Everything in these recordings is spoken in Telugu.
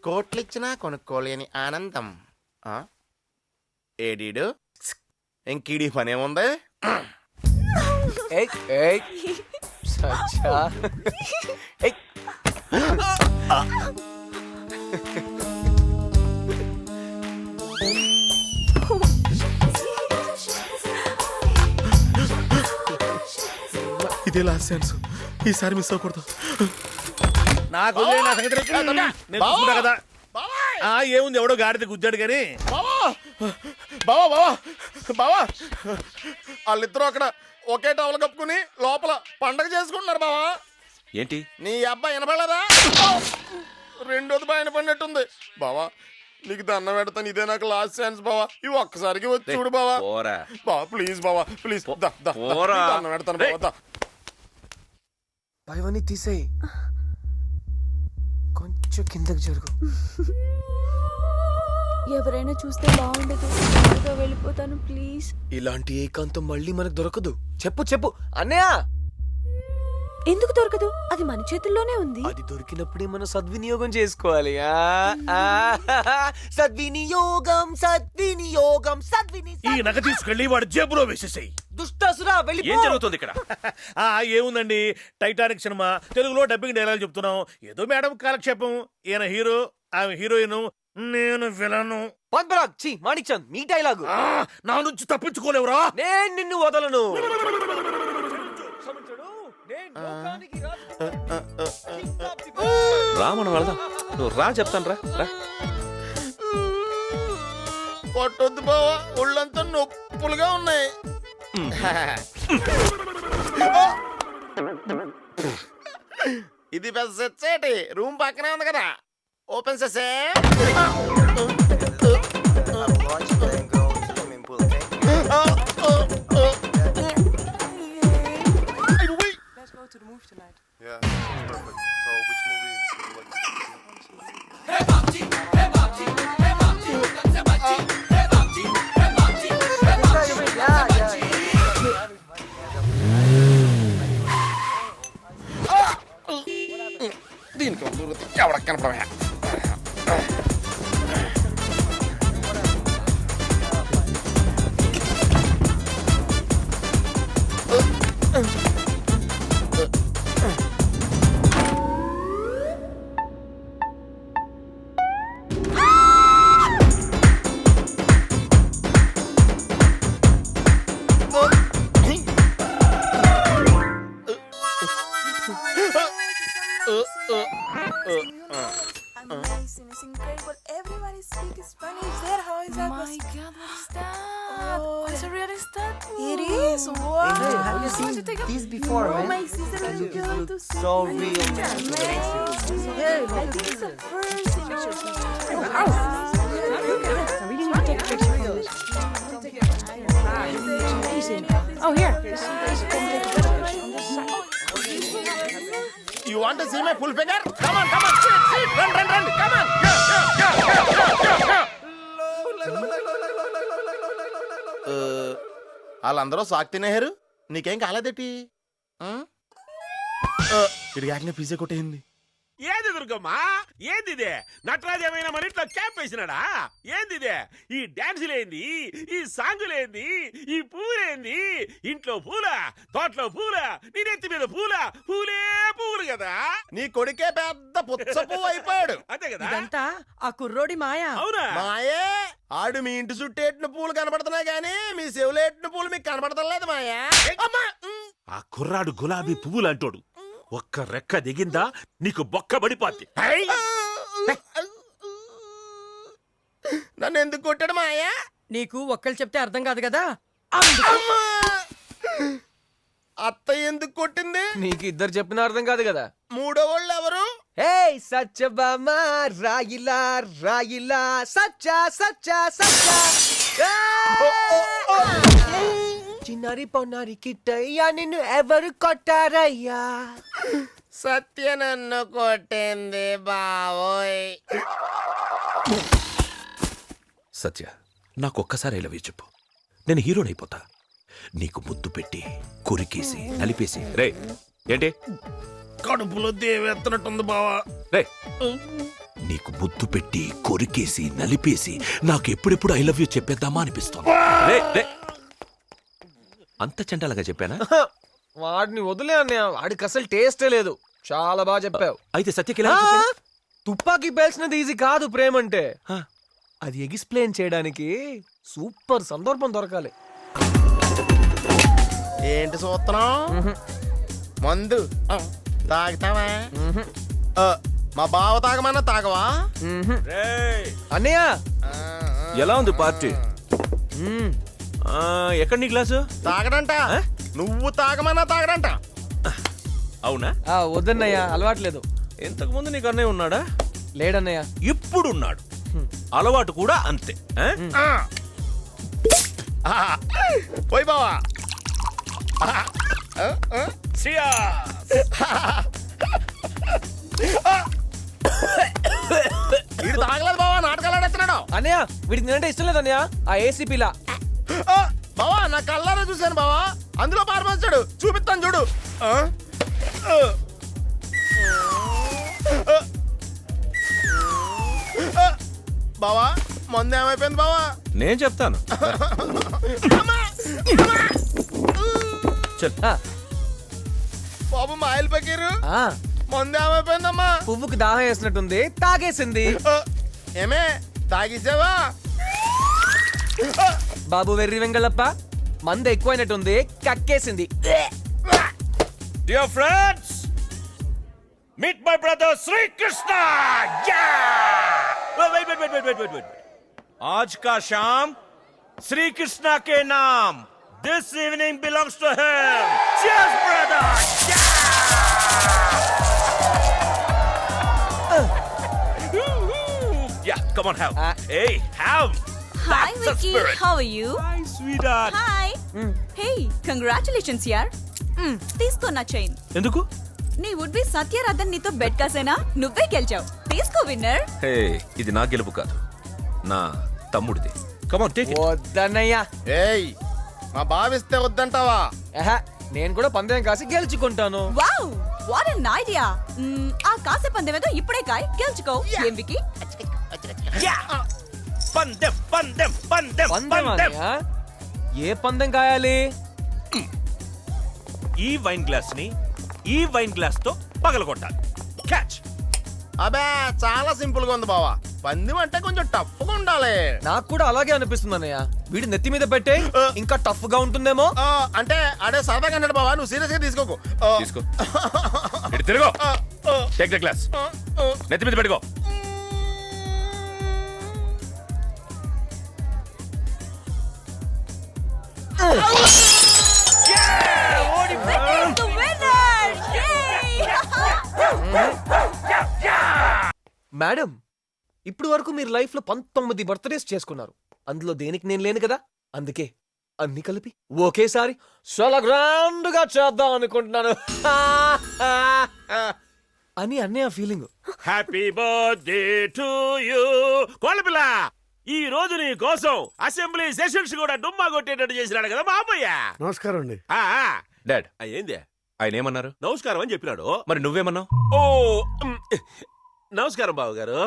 కోట్లిచ్చినా కొనుక్కోలేని ఆనందం. ఏడీడు ఇంకీడి పనేముంది? ఇదే లాస్ట్ ఛాన్స్, ఈసారి మిస్ అవ్వకూడదు. నాకు కదా ఏముంది, ఎవడో గాడిద గుద్దాడు కానీ. బావా వాళ్ళిద్దరూ అక్కడ ఒకే టవల్ కప్పుకుని లోపల పండగ చేసుకుంటున్నారు. బావా ఏంటి నీ అబ్బాయి వినపడలేదా? రెండోది బాగా వినపడినట్టుంది. బావా నీకు దండం పెడతాను, ఇదే నాకు లాస్ట్ ఛాన్స్ బావా. ఇవి ఒక్కసారికి వచ్చి చూడు బావా. బావా ప్లీజ్ బావా, ప్లీజ్ దండం పెడతాను బావా. పైవన్నీ తీసేయి, కొంచెం కిందకి జరుగు. ఎవరైనా చూస్తే బాగుండదు, వెళ్ళిపోతాను ప్లీజ్. ఇలాంటి ఏకాంతం మళ్ళీ మనకు దొరకదు. చెప్పు అన్నయ్య. ఎందుకు దొరకదు? అది మన చేతుల్లోనే ఉంది. అది దొరికినప్పుడే మనం సద్వినియోగం చేసుకోవాలి. సద్వినియోగం. ఈ నగ తీసుకెళ్లి వాడు జేబులో వేసేసాయి. దుష్టాసురా వెళ్ళి. ఏం జరుగుతుంది ఇక్కడ? ఏముందండి, టైటానిక్ సినిమా తెలుగులో డబ్బింగ్ డైలాగ్ చెప్తున్నాం. ఏదో మేడం కాలక్షేపం. ఈయన హీరో, ఆమె హీరోయిన్, నేను విలను. మాణిక్చంద్ మీ డైలాగు. నా నుంచి తప్పించుకోలేవురా. నేను నిన్ను వదలను. రామణ వెళదాం. నువ్వు రా, చెప్తాను రా. కొట్టొద్దు బావా, ఒళ్ళంతా నొప్పులుగా ఉన్నాయి. ఇది పెద్ద సెచ్చేటి రూమ్ పక్కనే ఉంది కదా, ఓపెన్ చేసే. To the movie tonight. Yeah, that's perfect. So, which movie would you like to see? Hey Bobji, hey Bobji, hey Bobji, hey Bobji, hey Bobji, hey Bobji, hey Bobji. దీనికి ఎవరికి కనపడమే. Amazing, it's incredible. Everybody speaks Spanish there. How is that? My God, what is that? Oh, it's a real statue. It is. Wow. Hey, have you seen these before, Oh, man? my sister is going to see. So real. Amazing. Hey, I think it's the first in our I really need to take a picture of this. Amazing. Oh, here. You want to see my full figure? Come on, sit, run, come on. వాళ్ళందరూ సాక్ తినేహారు, నీకేం కాలేదేటి? ఇది కాకనే పిజ్జా కొట్టేయింది. ఏది దుర్గమ్మా, ఏందిదే? నటరాజు ఏమైనా మన ఇంట్లో క్యాంప్ వేసినాడా? ఏందిదే? ఈ డాన్సులేంది, ఈ సాంగులేంది, ఈ పూలేంది? ఇంట్లో పూల, తోటలో పూల, నీ నెత్తి మీద పూల, పూలే పూలు కదా. నీ కొడుకే పెద్ద పుచ్చ పువ్వు అయిపోయాడు. అంతే కదా? ఇదంతా ఆ కుర్రోడి మాయా. అవునా? మాయే, ఆడు మీ ఇంటి చుట్టేటిన పూలు కనబడుతున్నాయి గానీ మీ చెవులేటిన పూలు మీకు కనబడతలేదు మాయా. ఆ కుర్రాడు గులాబీ పువ్వులు అంటోడు. ఒక్క రెక్క దిగిందా నీకు బొక్క పడిపోద్ది. నన్ను ఎందుకు కొట్టాడు మాయా? నీకు ఒక్కళ్ళు చెప్తే అర్థం కాదు కదా. అత్త ఎందుకు కొట్టింది? నీకు ఇద్దరు చెప్పిన అర్థం కాదు కదా. మూడో వాళ్ళు ఎవరు? హే సత్యభామ రాయిలా రాయిలా సచ్చా సచ్చా సచ్చా. చిన్నారి పొన్నారి కిట్టయ్యా, నిన్ను ఎవరు కొట్టారయ్యా? సత్య నన్ను కొట్టింది బావోయ్. సత్య, నాకొక్కసారి లవ్ యూ చెప్పు, నేను హీరోనైపోతా. నీకు ముద్దు పెట్టి కురికేసి నలిపేసి. రే ఏంటి? కడుపులో దేవెత్తనట్టుంది బావా. రే నీకు ముద్దు పెట్టి కొరికేసి నలిపేసి నాకు ఎప్పుడెప్పుడు ఐ లవ్ యూ చెప్పేద్దామా అనిపిస్తోంది. అంత చండాలంగా చెప్పానా? వాడిని వదిలే అన్నయ్య, వాడికి అసలు టేస్టే లేదు. చాలా బాగా చెప్పావు. అయితే సత్యకి తుపాకీ పేల్చినది ఈజీ కాదు ప్రేమ అంటే. అది ఎక్స్ప్లెయిన్ చేయడానికి సూపర్ సందర్భం దొరకాలి. ఏంటి సూత్రం? మందు తాగుతావా? మా బావ తాగమన్నా తాగవా? అన్నయ్య ఎలా ఉంది పార్టీ? ఎక్కడ నీ గ్లాసు? తాగడంట. నువ్వు తాగమన్నా తాగడంట. అవునా? వద్దన్నయ్య, అలవాట్లేదు. ఇంతకు ముందు నీకు అన్నయ్య ఉన్నాడా? లేడన్నయ్య. ఇప్పుడున్నాడు. అలవాటు కూడా అంతే. పోయి బావా. ఇది తాగలేదు బావా, నాటకాలు ఆడేస్తున్నాడు. అన్నయ్య వీడికి నేనంటే ఇష్టం లేదు అన్నయ్య. ఆ ఏసీపీలా బావా నా కళ్ళారా చూశాను బావా, అందులో పారిపోతాడు. చూపిస్తాను చూడు. బావా మందు ఏమైపోయింది బావా? నేను చెప్తాను. బాబు మాయలు పకీరు మందు ఏమైపోయిందమ్మా? పువ్వుకి దాహం వేసినట్టుంది, తాగేసింది. ఏమే తాగేసావా? బాబు వెర్రి వెంగళప్ప, మంద ఎక్కువైనట్టుంది, కక్కేసింది. Dear friends, meet my brother Sri Krishna. Wait. आज का शाम श्री कृष्णा के नाम. This evening belongs to him. Cheers, brother. Yeah, come on, have. Hey, have. Hi, That's the Vicky. spirit. How are you? Hi, sweetheart. Hi. Hey, congratulations, yaar. తీసుకో నా చైన్. ఎందుకు? నీ వుడ్ బి సత్యరాధన్ నీతో బెట్ కాసేనా? నువ్వే గెలిచావు. తీసుకో విన్నర్. హే, ఇది నా గెలుపు కాదు, నా తమ్ముడిది. Come on, take it. వద్దన్నయ్య. ఏయ్ మా బావిస్తే వద్దంటావా? నేను కూడా పందెం కాసి గెలుచుకుంటాను. Wow, what an idea. ఆ కాసే పందెం ఏదో ఇప్పుడే కాయ్, గెలుచుకో. ఏం వికి? పందెం. పందెం అన్నయ్య? ఏ పందెం కాయాలి? ఈ వైన్ గ్లాస్ ని ఈ వైన్ గ్లాస్ తో పగలగొట్టాలి. క్యాచ్. అబే చాలా సింపుల్ గా ఉంది బావా. పందెం అంటే కొంచెం టఫ్ గా ఉండాలి. నాకు కూడా అలాగే అనిపిస్తుంది అన్నయ్య. వీడి నెత్తి మీద పెట్టే ఇంకా టఫ్ గా ఉంటుందేమో. అంటే అడే సరదాగా అన్నాడు బావా, నువ్వు సీరియస్ గా తీసుకోకు. తీసుకో. ఇటు తిరుగు. Take the glass. నెత్తి మీద పెట్టుకో. The winner! Yay! మేడం, ఇప్పుడు వరకు మీరు లైఫ్ లో 19 బర్త్డేస్ చేసుకున్నారు. అందులో దేనికి నేను లేను కదా. అందుకే అన్ని కలిపి ఒకేసారి చాలా గ్రాండ్ గా చేద్దాం అనుకుంటున్నాను అని అన్నయ్య feeling. Happy birthday to you. కోళ్ళపిల్ల, ఈ రోజు నీ కోసం అసెంబ్లీ సెషన్స్ కూడా డుమ్మా కొట్టేటట్టు చేసినాడు కదా మా అమ్మయ్య. నమస్కారం అండి. డాడ్, ఏంది ఆయన ఏమన్నారు? నమస్కారం అని చెప్పినాడు. మరి నువ్వేమన్నావు? ఓ నమస్కారం బాబు గారు.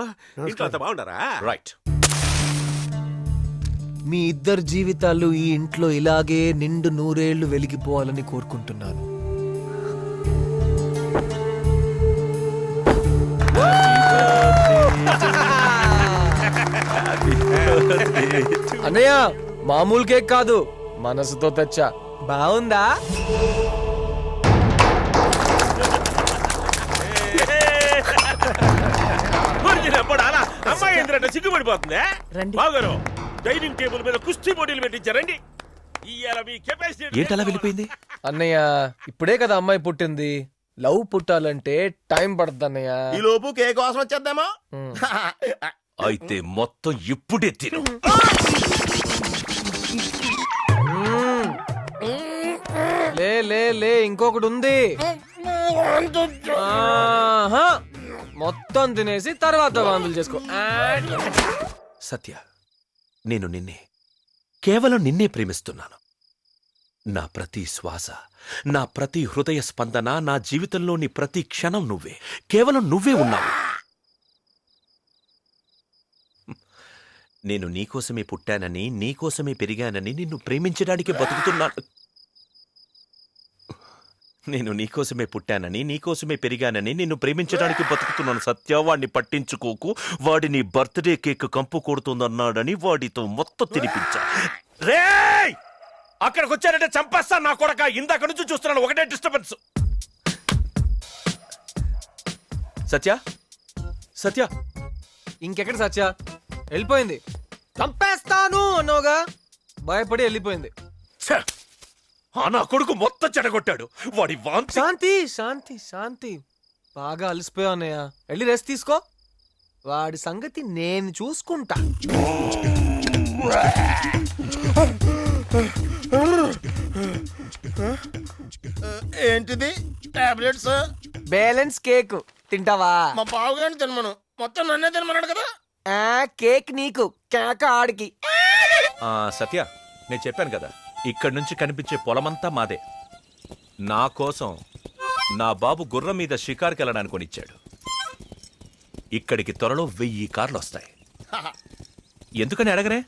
ఇంట్లో అంత బాగుంటారా? రైట్. మీ ఇద్దరు జీవితాలు ఈ ఇంట్లో ఇలాగే నిండు నూరేళ్లు వెలిగిపోవాలని కోరుకుంటున్నాను. అన్నయ్య, మామూలు కేక్ కాదు, మనసుతో తెచ్చా. బాగుందా? అమ్మాయి ఏంటంటే సిగ్గుపడిపోతుంది. బాగారు డైనింగ్ టేబుల్ మీద కుస్తీ పోటీలు పెట్టించారండి. ఇవాళ మీ కెపాసిటీ ఏంటలా వెళ్ళిపోయింది? అన్నయ్య, ఇప్పుడే కదా అమ్మాయి పుట్టింది. లవ్ పుట్టాలంటే టైం పడుతుంది అన్నయ్య. ఈ లోపు కేక్ వాసన వచ్చేద్దామా? అయితే మొత్తం ఇప్పుడే తిను. లే లే లే, ఇంకొకటి ఉంది. ఆహా, మొత్తం తినేసి తర్వాత వాంతులు చేసుకో. సత్య, నేను కేవలం నిన్నే ప్రేమిస్తున్నాను. నా ప్రతి శ్వాస, నా ప్రతి హృదయ స్పందన, నా జీవితంలోని ప్రతి క్షణం నువ్వే. కేవలం నువ్వే ఉన్నావు. నేను నీకోసమే పుట్టానని నీకోసమే పెరిగానని నిన్ను ప్రేమించడానికి బతుకుతున్నాను. నేను నీకోసమే పుట్టానని నీకోసమే పెరిగానని నిన్ను ప్రేమించడానికి బతుకుతున్నాను సత్య. వాడిని పట్టించుకోకు, వాడి నీ బర్త్డే కేక్ కంపు కొడుతుందన్నాడని వాడితో మొత్తం తినిపించా. రేయ్, అక్కడికి వచ్చారంటే చంపేస్తాను నా కొడక. ఇందాక నుంచి చూస్తున్నాను, ఒకటే డిస్టర్బెన్స్. సత్య, సత్య, ఇంకెక్కడ సత్య? వెళ్ళిపోయింది. చంపేస్తాను అన్నోగా భయపడి వెళ్ళిపోయింది. ఛ! ఆ నా కొడుకు మొత్తం చెడగొట్టాడు. వాడి వాంతి. శాంతి శాంతి శాంతి, బాగా అలసిపోయా అన్నయ్య, వెళ్ళి రెస్ట్ తీసుకో. వాడి సంగతి నేను చూసుకుంటా. ఏంటిది? టాబ్లెట్స్? బ్యాలెన్స్ కేక్ తింటావా? మా బావగారిని తినమను, మొత్తం నన్నే తినమన్నాడు కదా. కేక్ నీకు, కేక ఆడికి. సత్య, నేను చెప్పాను కదా, ఇక్కడి నుంచి కనిపించే పొలమంతా మాదే. నా కోసం నా బాబు గుర్రం మీద షికార్కి వెళ్ళడానికి కొనిచ్చాడు. ఇక్కడికి త్వరలో 1000 కార్లు వస్తాయి. ఎందుకని అడగనే?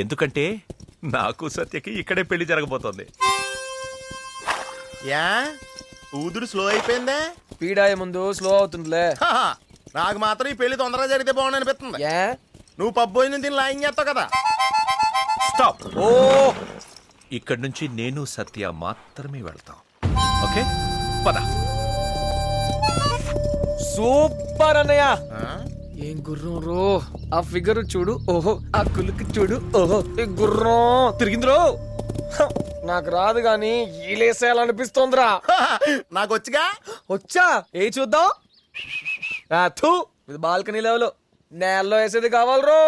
ఎందుకంటే నాకు సత్యకి ఇక్కడే పెళ్లి జరగబోతోంది. Yeah ఊదుడు slow అయిపోయిందే. పీడాయ ముందు స్లో అవుతుందిలే. హహ, నాకు మాత్రం ఈ పెళ్లి తొందరగా జరిగితే బాగుంది అనిపిస్తుంది. నువ్వు పబ్బు పోయిన దీన్ని లాయింగ్ చేస్తావు కదా. స్టాప్. ఓ, ఇక్కడి నుంచి నేను సత్య మాత్రమే వెళ్తాం. ఓకే, పద. సూపర్ అన్నయ్య. ఏం గుర్రం రో, ఆ ఫిగర్ చూడు. ఓహో, ఆ కులుకి చూడు. ఓహో, ఈ గుర్రం తిరిగింది రో. నాకు రాదు గాని ఈలేసేయాలనిపిస్తోందిరా. నాకు వచ్చిగా. వచ్చా? ఏ చూద్దాం. ఇది బాల్కనీ లెవెల్, నేలలో వేసేది కావాలి రో.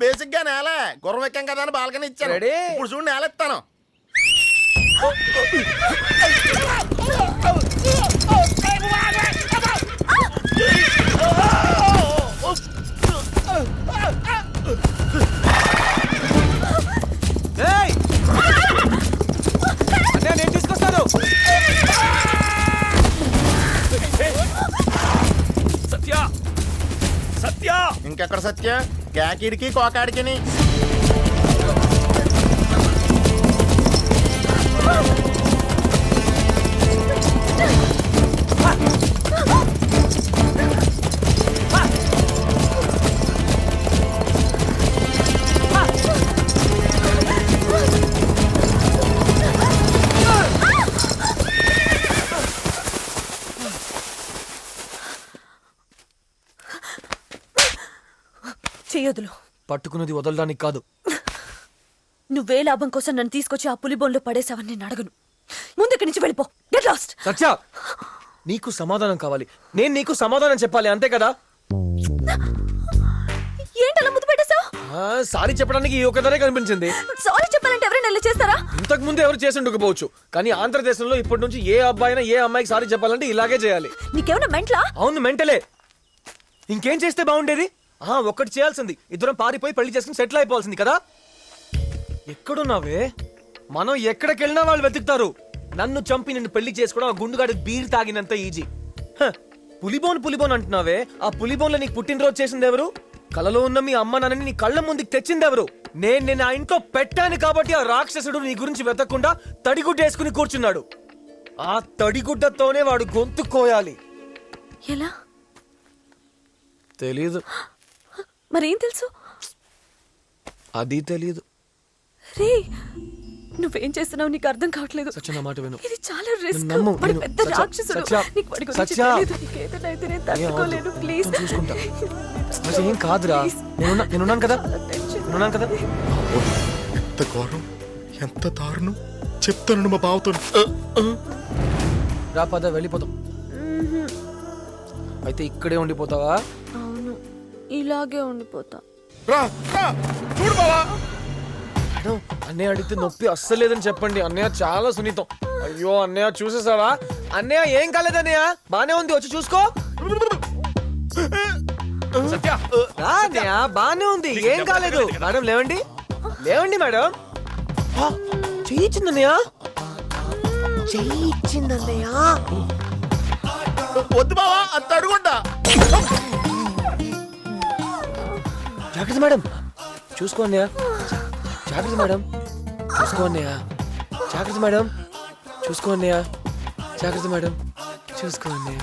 బేసిక్ గా నేల గుర్రం ఎక్కాం కదా అని బాల్కనీ ఇచ్చాను. రెడీ? ఇప్పుడు చూడు నేల ఎత్తాను. ఏయ్! అన్నయ్య, నేను తీసుకొస్తాను. సత్య, సత్య. ఇంకెక్కడ సత్య? కేకిడికి కోకాడికి. చెయ్యొదులు. పట్టుకున్నది వదలడానికి కాదు. నువ్వే లాభం కోసం నన్ను తీసుకొచ్చి ఆ పులిబోన్లో పడేసావని నేను అడగను. ముందు ఇక్కడి నుంచి వెళ్ళిపో. Get lost. సత్య, నీకు సమాధానం కావాలి, నేను నీకు సమాధానం చెప్పాలి, అంతే కదా? ఏంటలా ముద్దు పెట్టేశావు? సారీ చెప్పడానికి ఈ ఒక్కదానే కనిపించింది. సారీ చెప్పాలంటే ఎవరైనా ఇలా చేస్తారా? ఇంతకు ముందు ఎవరు చేసి ఉండకపోవచ్చు, కానీ ఆంధ్రదేశంలో ఇప్పటి నుంచి ఏ అబ్బాయినా ఏ అమ్మాయికి సారీ చెప్పాలంటే ఇలాగే చేయాలి. నీకేమైనా మెంట్లా? అవును, మెంటలే. ఇంకేం చేస్తే బాగుండేది? ఒక్కటి చేయాల్సింది, ఇద్దరం పారిపోయి పెళ్లి చేసుకుని సెటిల్ అయిపోవాల్సింది కదా. ఎక్కడున్నావే? మనం ఎక్కడికి వెళ్ళినా వాళ్ళు వెతుకుతారు. నన్ను చంపి నిన్ను పెళ్లి చేసుకోవడం ఆ గుండుగాడి బీర్ తాగినంత ఈజీ. పులిబోన్ పులిబోన్ అంటున్నావే, ఆ పులిబోన్లో నీకు పుట్టినరోజు చేసింది ఎవరు? కలలో ఉన్న మీ అమ్మ నాన్నని నీ కళ్ళ ముందుకు తెచ్చింది ఎవరు? నేను ఆ ఇంట్లో పెట్టాను కాబట్టి ఆ రాక్షసుడు నీ గురించి వెతకకుండా తడిగుడ్డ వేసుకుని కూర్చున్నాడు. ఆ తడిగుడ్డతోనే వాడు గొంతు కోయాలి. ఎలా? తెలీదు. మరేం తెలుసు? అది తెలీదు. రే, నువ్వేం చేస్తున్నావు నీకు అర్థం కావట్లేదు. సత్య, నా మాట విను. ఇది చాలా రిస్క్. నమ్ము, వాడు నేను- పెద్ద సత్య, రాక్షసుడు. సత్య, నీకు వాడి గురించి సత్య. తెలీదు. నీకేదైనా అయితే నేను తట్టుకోలేను. ప్లీజ్. చూసుకుంటా. అసలు ఏం కాదురా, నేనున్నాను కదా, నేనున్నాను కదా. ఎంత ఘోరం, ఎంత దారుణం చెప్తాను మా బావతో. రా పద, వెళ్ళిపోతాం. అయితే ఇక్కడే ఉండిపోతావా? అవును, ఇలాగే ఉండిపోతా. రా రా, చూడు బావా. మేడం, అన్నయ్య అడిగితే నొప్పి అస్సలేదని చెప్పండి. అన్నయ్య చాలా సున్నితం. అయ్యో అన్నయ్య, చూసేసావా? అన్నయ్య ఏం కాలేదు అన్నయ్య, బానే ఉంది, వచ్చి చూసుకో. సత్య, రా అన్నయ్య, బానే ఉంది, ఏం కాలేదు. మేడం లేవండి, లేవండి మేడం. చేయించిందన్నయ్య, చేయించిందన్నయ్య. వద్దు బావా, అంత అడుగుంటా. జాగ్రత్త మేడం, చూసుకో అన్నయ్య జాగ్రత్త మేడం చూసుకో అన్నయ్య జాగ్రత్త మేడం చూసుకో అన్నయ్య జాగ్రత్త మేడం చూసుకో అన్నయ్య